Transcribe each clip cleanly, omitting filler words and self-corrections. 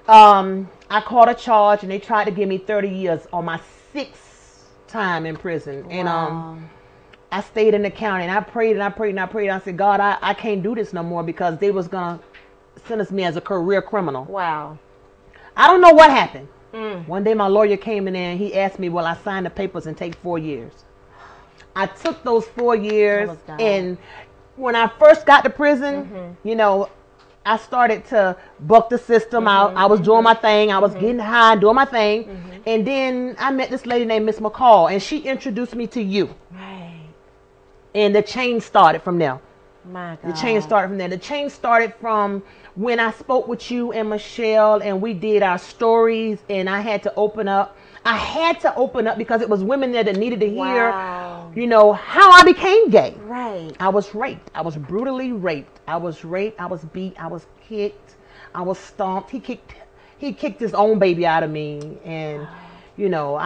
I caught a charge and they tried to give me 30 years on my 6th time in prison. And I stayed in the county and I prayed and I prayed and I prayed. I said, God, I can't do this no more because they was going to sentence me as a career criminal. Wow. I don't know what happened. One day my lawyer came in there and he asked me, will I sign the papers and take 4 years? I took those 4 years, and when I first got to prison, you know, I started to buck the system out. I was doing my thing. I was getting high, doing my thing. And then I met this lady named Miss McCall, and she introduced me to you. Right. And the change started from there. My God. The change started from there. The change started from when I spoke with you and Michelle, and we did our stories, and I had to open up. I had to open up because it was women there that needed to hear, you know, how I became gay. Right. I was raped. I was brutally raped. I was raped. I was beat. I was kicked. I was stomped. He kicked his own baby out of me. And, you know,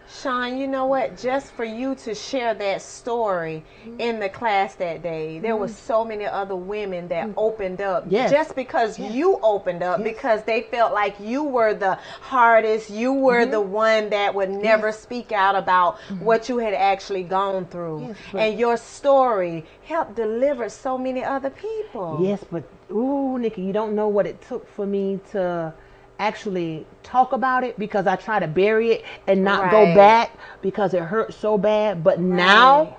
Sean, you know what? Just for you to share that story in the class that day, there was so many other women that opened up. Yes. Just because you opened up, because they felt like you were the hardest, you were the one that would never speak out about what you had actually gone through. Yes, and your story helped deliver so many other people. Yes, but, ooh, Nikki, you don't know what it took for me to actually talk about it, because I try to bury it and not go back because it hurt so bad. But now,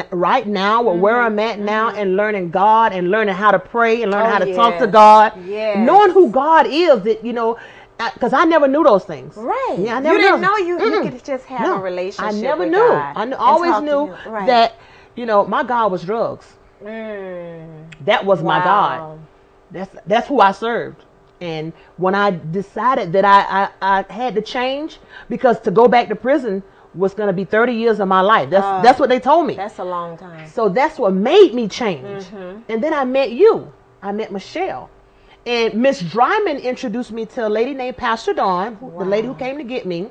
right now, where I'm at now, and learning God and learning how to pray and learning how to talk to God, knowing who God is, that, you know, because I never knew those things. Right. Yeah, I never you didn't know you could just have a relationship. I never with knew. God I always knew that, you know, my God was drugs. That was my God. That's who I served. And when I decided that I had to change, because to go back to prison was going to be 30 years of my life. That's what they told me. That's a long time. So that's what made me change. And then I met you. I met Michelle. And Miss Dryman introduced me to a lady named Pastor Dawn, the lady who came to get me.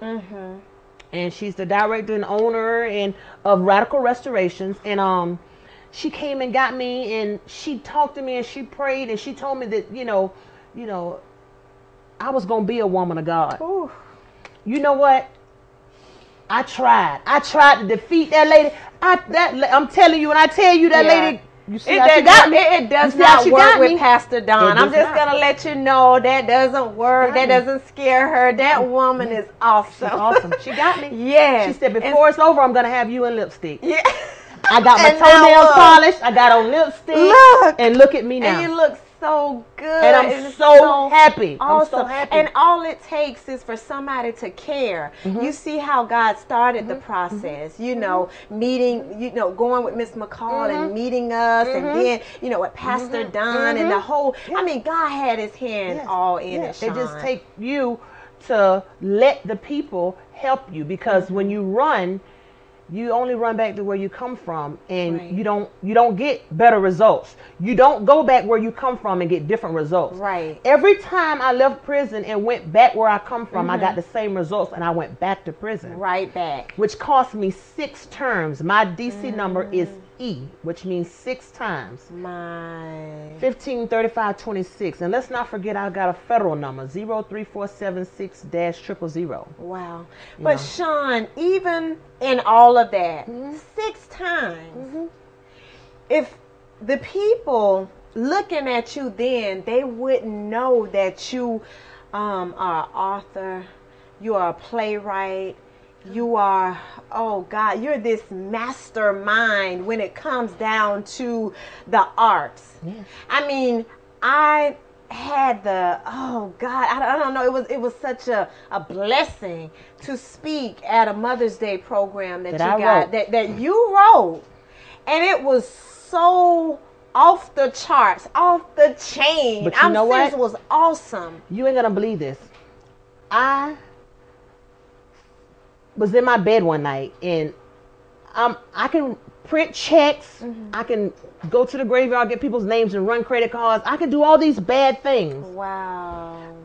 And she's the director and owner of Radical Restorations. And she came and got me, and she talked to me, and she prayed, and she told me that, you know, I was going to be a woman of God. Ooh. You know what? I tried to defeat that lady. I'm telling you, when I tell you that lady, you see how she got me? It does not work with Pastor Dawn. I'm just going to let you know that doesn't work. That doesn't scare her. That woman is awesome. She's awesome. She got me. Yeah. She said, before it's over, I'm going to have you in lipstick. Yeah. I got my toenails polished. I got on lipstick. And look at me now. And you look so good. And I'm so happy. Awesome. I'm so happy. And all it takes is for somebody to care. You see how God started the process, you know, meeting, you know, going with Miss McCall and meeting us, and then, you know, with Pastor Don and the whole, I mean, God had his hand all in it, Sean. They just take you to let the people help you, because when you run, you only run back to where you come from, and you don't get better results. You don't go back where you come from and get different results. Right. Every time I left prison and went back where I come from, I got the same results, and I went back to prison. Right back. Which cost me 6 terms. My DC number is E, which means 6 times. My 15, 35, 26. And let's not forget, I got a federal number, 03476-000. Wow. But Sean, even in all of that, 6 times, if the people looking at you then, they wouldn't know that you are an author, you are a playwright, you are, oh God, you're this mastermind when it comes down to the arts. Yes. I mean, I had oh God, I don't know, it was such a blessing to speak at a Mother's Day program that you wrote, and it was so off the charts, off the chain. But you know what? It was awesome. You ain't gonna believe this. I was in my bed one night, and I can print checks. I can go to the graveyard, get people's names, and run credit cards. I can do all these bad things. Wow.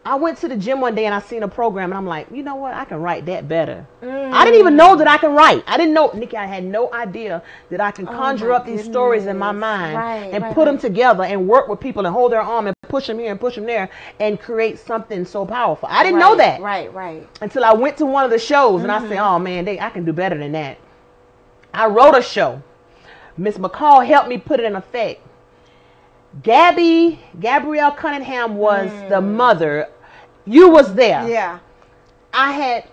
I went to the gym one day and I seen a program and I'm like, you know what? I can write that better. I didn't even know that I can write. I didn't know, Nikki, I had no idea that I can conjure up these stories in my mind and put them together and work with people and hold their arm and push them here and push them there and create something so powerful. I didn't know that. Right. Until I went to one of the shows and I said, oh man, I can do better than that. I wrote a show. Miss McCall helped me put it in effect. Gabrielle Cunningham was the mother. You was there. Yeah.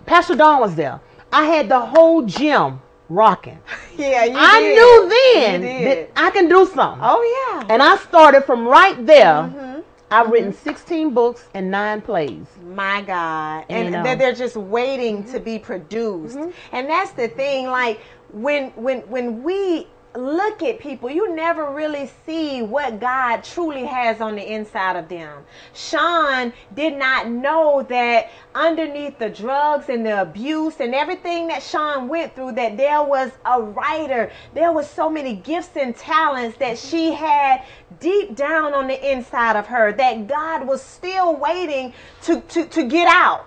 Pastor Dawn was there. I had the whole gym rocking. Yeah, I knew then that I can do something. Oh, yeah. And I started from right there. I've written 16 books and 9 plays. My God. And they're just waiting to be produced. And that's the thing. Like, when we look at people, you never really see what God truly has on the inside of them. Sean did not know that underneath the drugs and the abuse and everything that Sean went through, that there was a writer. There was so many gifts and talents that she had deep down on the inside of her that God was still waiting to get out.